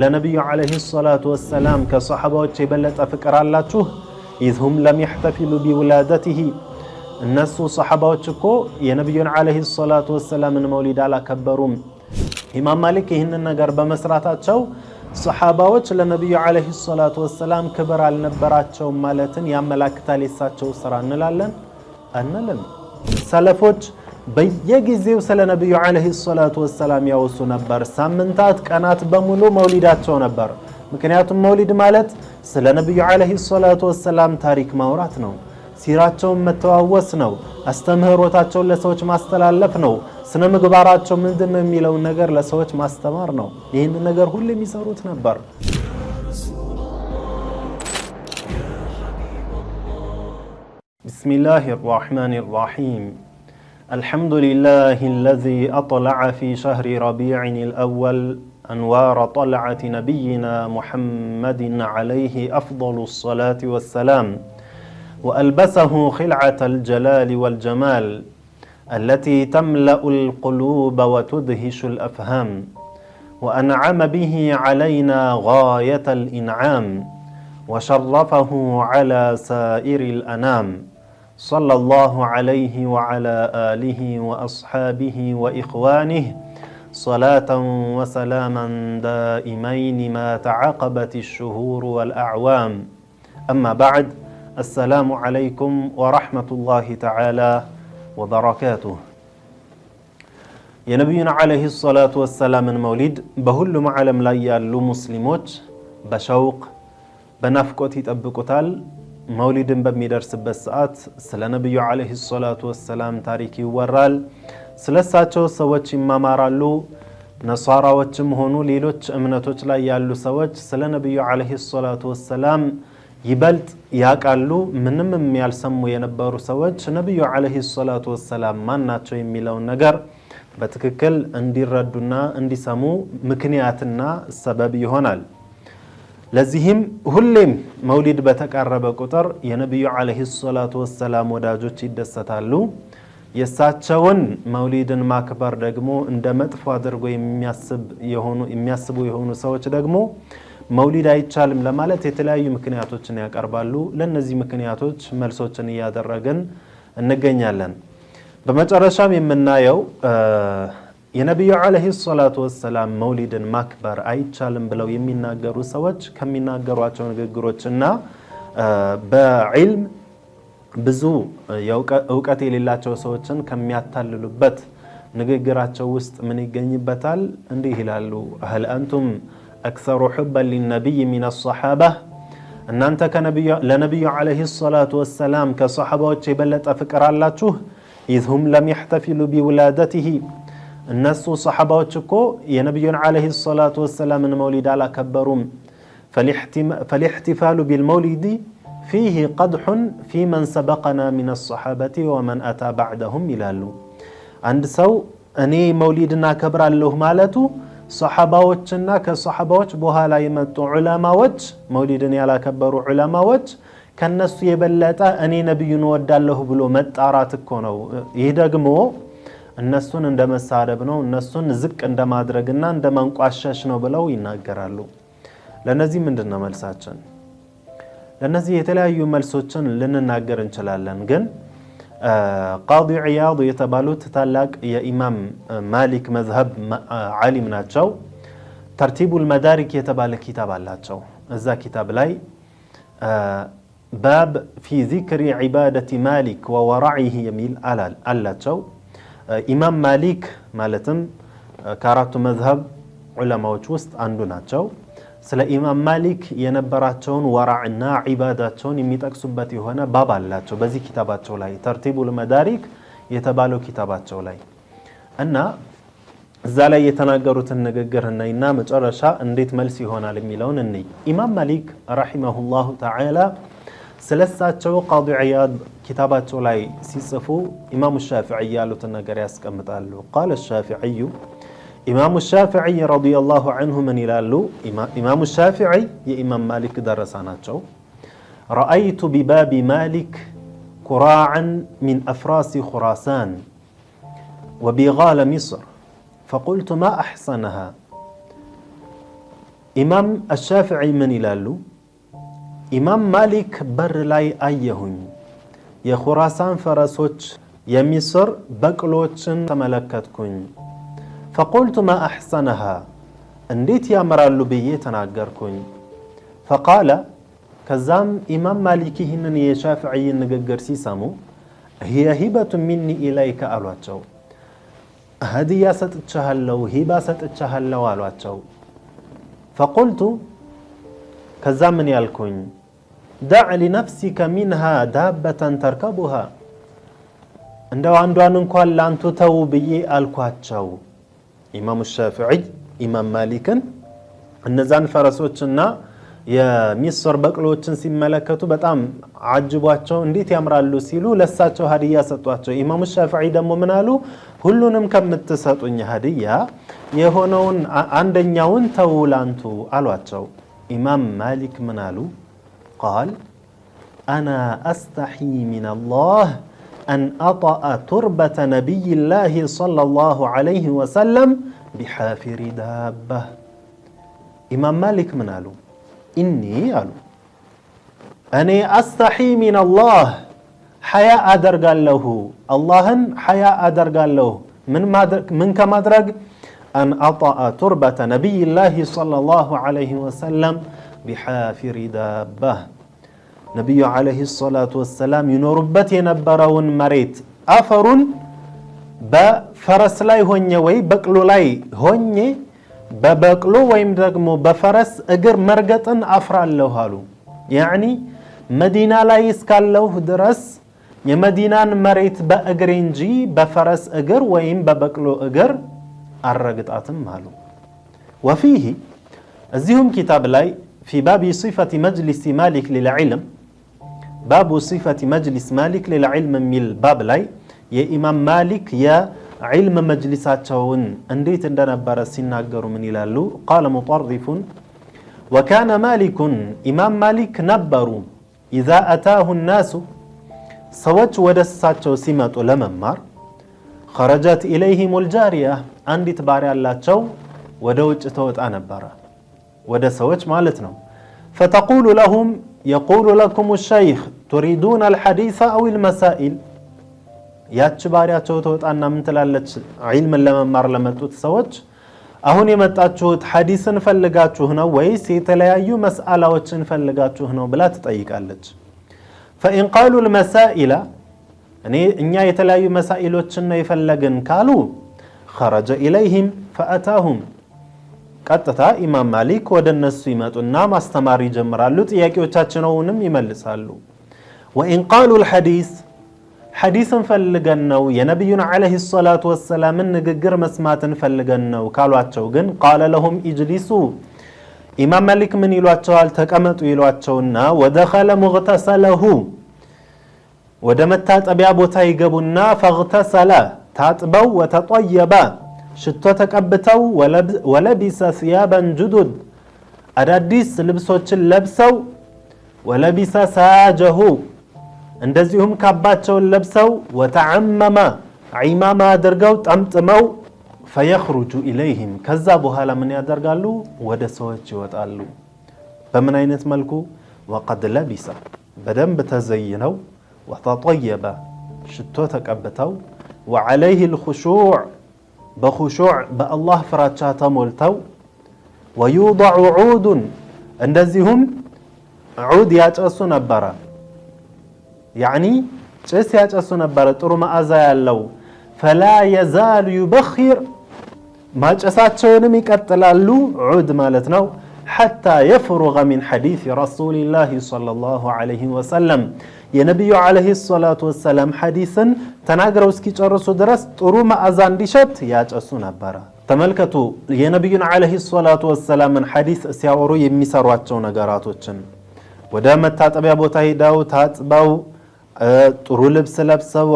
ለነብዩ አለይሂ ሰላቱ ወሰላም ከሷሐባዎች የበለጠ ፍቅር አላችሁ ኢዝሁም ለም ይህተፊሉ ቢውላደቲሂ እነሱ ሷሐባዎች እኮ የነብዩን አለይሂ ሰላቱ ወሰላምን መውሊድ አላከበሩም። ኢማም ማሊክ ይህንን ነገር በመስራታቸው ሷሐባዎች ለነብዩ አለይሂ ሰላቱ ወሰላም ክብር አልነበራቸውም ማለትን ያመላክታል የሳቸው ስራ እንላለን አንልም። ሰለፎች በየጊዜው ስለ ነብዩ አለይሂ ሰላቱ ወሰላም ያወሱ ነበር። ሳምንታት ቀናት በሙሉ መውሊዳቸው ነበር። ምክንያቱም መውሊድ ማለት ስለ ነብዩ አለይሂ ሰላቱ ወሰላም ታሪክ ማውራት ነው። ሲራቸውን መተዋወስ ነው። አስተምህሮታቸውን ለሰዎች ማስተላለፍ ነው። ስነ ምግባራቸው ምንድነው የሚለውን ነገር ለሰዎች ማስተማር ነው። ይህን ነገር ሁሉ የሚሰሩት ነበር። ቢስሚላሂር ራህማኒር ራሂም الحمد لله الذي أطلع في شهر ربيع الأول أنوار طلعة نبينا محمد عليه أفضل الصلاة والسلام وألبسه خلعة الجلال والجمال التي تملأ القلوب وتدهش الأفهام وأنعم به علينا غاية الإنعام وشرفه على سائر الأنام صلى الله عليه وعلى آله وأصحابه وإخوانه صلاة وسلاما دائمين ما تعاقبت الشهور والأعوام أما بعد السلام عليكم ورحمة الله تعالى وبركاته يا نبينا عليه الصلاة والسلام المولد بهل معلم لا يالو مسلموت بشوق بنفقوت يتأبقوتال መውሊድን በሚደርስበት ሰዓት ስለ ነብዩ አለይሂ ሰላቱ ወሰላም ታሪክ ይወራል። ስለሳቸው ሰዎች ይማማራሉ። ነሳራዎችም ሆኑ ሌሎች እምነቶች ላይ ያሉ ሰዎች ስለ ነብዩ አለይሂ ሰላቱ ወሰላም ይበልጥ ያቃሉ። ምንም ያልሰሙ የነበሩ ሰዎች ነብዩ አለይሂ ሰላቱ ወሰላም ማን ናቸው የሚለው ነገር በትክክል እንዲረዱና እንዲሰሙ ምክንያትና ሰበብ ይሆናል። ለዚህም ሁሌም መውሊድ በተቃረበ ቁጥር የነብዩ አለይሂ ሰላቱ ወሰላም ወዳጆች ይደሰታሉ። የሳቸውን መውሊድን ማክበር ደግሞ እንደ መጥፎ አድርጎ የሚያስቡ የሆኑ ሰዎች ደግሞ መውሊድ አይቻልም ለማለት የተለያዩ ምክንያቶችን ያቀርባሉ። ለነዚህ ምክንያቶች መልሶችን እያደረግን እንገኛለን። በመጨረሻም የምናየው የነብዩ አለይሂ ሰላቱ ወሰላም መውሊድን ማክበር አይቻልም ብለው የሚናገሩ ሰዎች ከሚናገሯቸው ንግግሮችና በዕልም ብዙ ዕውቀት የሌላቸው ሰዎችን ከሚያታልሉበት ንግግራቸው ውስጥ ምን ይገኝበታል? እንዲህ ይላሉ። هل أنتم أكثر حبا للنبي من الصحابة እናንተ ለነብዩ አለይሂ ሰላቱ ወሰላም ከሷሐባዎች የበለጠ ፍቅር አላችሁ إذ هم لم يحتفلوا بولادته الناس صحابات كو ينبيون عليه الصلاة والسلام من مولد على كبرهم فالاحتفال بالمولد فيه قدح في من سبقنا من الصحابة ومن أتى بعدهم إلالو عند سو أني مولدنا كبر الله مالتو صحاباتنا كصحابات بوها لا يمتو علماء مولدني على كبروا علماء كان الناس يبلتا أني نبي ود الله بلو متعرات كونو يدقمو እነሱን እንደመሳደብ ነው እነሱን ዝቅ እንደማድረግና እንደማንቋሸሽ ነው ብለው ይናገራሉ። ለነዚህ ምንድነው መልሳችን? ለነዚህ የተለያዩ መልሶችን ልንናገር እንችላለን። ግን ቃዲ ዒያድ የተባሉት ታላቅ የኢማም ማሊክ መዝሀብ ዓሊም ናቸው። ተርቲቡል መዳሪክ የተባለ ኪታብ አላቸው። እዛ ኪታብ ላይ ባብ ፊ ዚክሪ ዒባደቲ ማሊክ ወወራዒሂ የሚል አላቸው። ኢማም ማሊክ ማለትም ከአራቱ መዝሀብ ዑለማዎች ውስጥ አንዱ ናቸው። ስለ ኢማም ማሊክ የነበራቸውን ወራዕና ዒባዳቸውን የሚጠቅሱበት የሆነ ባብ አላቸው በዚህ ኪታባቸው ላይ ተርቲቡል መዳሪክ የተባለው ኪታባቸው ላይ እና እዛ ላይ የተናገሩትን ንግግር እና መጨረሻ እንዴት መልስ ይሆናል የሚለውን እንይ። ኢማም ማሊክ ረሂመሁላሁ ተዓላ ስለሳቸው ቃዲ ዒያድ كتابات لاي سيصفو إمام الشافعي يالوت النجار يسكمتالو قال الشافعي إمام الشافعي رضي الله عنه من يلالو إمام الشافعي يا إمام مالك درساناتشو رأيت بباب مالك كراعا من أفراس خراسان وبغال مصر فقلت ما أحسنها ኢማም አሻፊዒ ምን ይላሉ? ኢማም ማሊክ በር ላይ አየሁኝ የኹራሳን ፈረሶች የሚስር በቅሎችን ተመለከትኩኝ። ፈቁልቱ ማ አሕሰነሃ እንዴት ያምራሉ ብዬ ተናገርኩኝ። ፈቃለ ከዛም ኢማም ማሊክ ይህንን የሻፊዒን ንግግር ሲሰሙ هي هبة مني إليك አሏቸው። هدية ሰጥቻለሁ ሂባ ሰጥቻለሁ አሏቸው። فقلت ከዛ ምን ያልኩኝ دع لنفسك منها دابة تركبها እንደው አንዷን እንኳን ላንቱ ተው ብዬ አልኳቸው። ኢማሙ ሻፊዒ ኢማም ማሊክን እነዛን ፈረሶችና የሚስር በቅሎችን ሲመለከቱ በጣም አጅቧቸው እንዴት ያምራሉ ሲሉ ለሳቸው ሀዲያ ሰጧቸው። ኢማሙ ሻፊዒ ደግሞ ምን አሉ? ሁሉንም ከምትሰጡኝ ሀዲያ የሆነውን አንደኛውን ተው ላንቱ አሏቸው። ኢማም ማሊክ ምን አሉ? ቃል አና አስተሒ ሚን አላህ አን አጠአ ቱርበተ ነቢይላህ ሰለላሁ ዐለይሂ ወሰለም ቢሓፊሪ ዳባ። ኢማም ማሊክ ምን አሉ? ኢኒ አሉ እኔ አስተሒ ሚን አላህ ሐያ አደርጋለሁ አላህን ሐያ አደርጋለሁ ምን ከማድረግ አን አጠአ ቱርበተ ነቢይላህ ሰለላሁ ዐለይሂ ወሰለም ቢሓፊሪ ዳባ ነቢዩ ዐለይሂ ሰላቱ ወሰላም ይኖሩበት የነበረውን መሬት አፈሩን በፈረስ ላይ ሆኜ ወይ በቅሎ ላይ ሆኜ በበቅሎ ወይም ደግሞ በፈረስ እግር መርገጥን አፍራለሁ አሉ። ያዕኒ መዲና ላይ እስካለሁ ድረስ የመዲናን መሬት በእግሬ እንጂ በፈረስ እግር ወይም በበቅሎ እግር አረግጣትም አሉ። ወፊህ እዚሁም ኪታብ ላይ ፊ ባቢ ሲፈቲ መጅሊስ ማሊክ ሊልዕልም ባቡ ሲፈቲ መጅሊስ ማሊክ ሊልዕልም የሚል ባብ ላይ የኢማም ማሊክ የዕልም መጅሊሳቸውን እንዴት እንደነበረ ሲናገሩ ምን ይላሉ? ቃለ ሙጠርፉን ወካነ ማሊኩን ኢማም ማሊክ ነበሩ ኢዛ አታሁ ናሱ ሰዎች ወደ እሳቸው ሲመጡ ለመማር ኸረጀት ኢለይሂም ልጃሪያ አንዲት ባሪያ ያላቸው ወደ ውጭ ተወጣ ነበረ ወደ ሰዎች ማለት ነው። ፈተቁሉ ለሁም የቁሉ ለኩም ሸይኽ ቱሪዱን አልሐዲስ አው ልመሳኢል ያች ባሪያቸው ተወጣና ምን ትላለች? ዒልምን ለመማር ለመጡት ሰዎች አሁን የመጣችሁት ሐዲስን ፈልጋችሁ ነው ወይስ የተለያዩ መስአላዎችን ፈልጋችሁ ነው ብላ ትጠይቃለች። ፈኢን ቃሉ ልመሳኢላ እኛ የተለያዩ መሳኢሎችን ነው የፈለግን ካሉ ኸረጀ ኢለይህም ፈአታሁም ቀጥታ ኢማም ማሊክ ወደ እነሱ ይመጡና ማስተማር ይጀምራሉ። ጥያቄዎቻቸውንም ይመልሳሉ። ወኢን ቃሉ ልሐዲስ ሐዲስን ፈልገን ነው የነቢዩን ዐለይሂ ሰላቱ ወሰላምን ንግግር መስማትን ፈልገን ነው ካሏቸው ግን ቃለ ለሁም ኢጅሊሱ ኢማም ማሊክ ምን ይሏቸዋል? ተቀመጡ ይሏቸውና ወደኸለ ሙግተሰለሁ ወደ መታጠቢያ ቦታ ይገቡና ፈግተሰለ ታጥበው ወተጠየበ ሽቶ ተቀብተው ወለቢሰ ሲያበን ጁዱድ አዳዲስ ልብሶችን ለብሰው ወለቢሰ ሳጀሁ እንደዚሁም ካባቸውን ለብሰው ወተዓመመ ዒማማ አድርገው ጠምጥመው ፈየኽሩጁ ኢለይህም ከዛ በኋላ ምን ያደርጋሉ? ወደ ሰዎች ይወጣሉ። በምን አይነት መልኩ? ወቀድ ለቢሰ በደንብ ተዘይነው ወተጠየበ ሽቶ ተቀብተው ወዐለይህ ልኹሹዕ በኹሹዕ በአላህ ፍራቻ ተሞልተው ወዩضዑ ዑዱን እንደዚሁም ዑድ ያጨሱ ነበረ ያዕኒ ጭስ ያጨሱ ነበረ ጥሩ መዓዛ ያለው ፈላ የዛሉ ዩበኺር ማጨሳቸውንም ይቀጥላሉ ዑድ ማለት ነው ሐታ የፍሩገ ሚን ሐዲስ ረሱሊላህ ሰለላሁ ዐለይሂ ወሰለም የነቢዩ ዐለይሂ ሰላቱ ወሰላም ሐዲስን ተናግረው እስኪጨርሱ ድረስ ጥሩ መዓዛ እንዲሸት ያጨሱ ነበረ። ተመልከቱ የነቢዩን ዐለይሂ ሰላቱ ወሰላምን ሐዲስ ሲያወሩ የሚሰሯቸው ነገራቶችን ወደ መታጠቢያ ቦታ ሄደው ታጥበው ጥሩ ልብስ ለብሰው